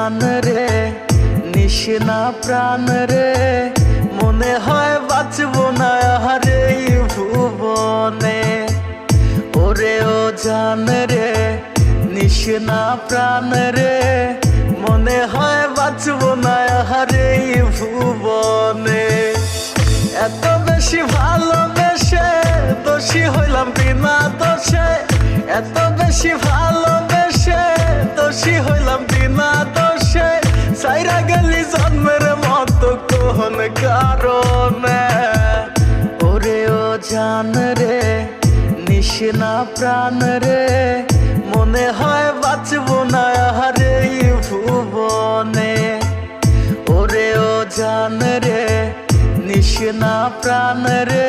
জান রে নিশিনা প্রাণ রে মনে হয় বাঁচবো না হারে ভুবনে। ওরে ও জান রে নিশিনা প্রাণ রে মনে হয় বাঁচবো না হারে ভুবনে। এত বেশি ভালোবেসে দোষী হইলাম বিনা দোষে, এত বেশি ভালোবেসে দোষী হইলাম বিনা দোষে। সাইরা গেলি জন্মের মতো কোন কারণে। ওরে ও জান রে নিশিনা প্রাণ রে মনে হয় বাঁচবো না হারে ভুবনে। ওরে ও জান রে নিশিনা প্রাণ রে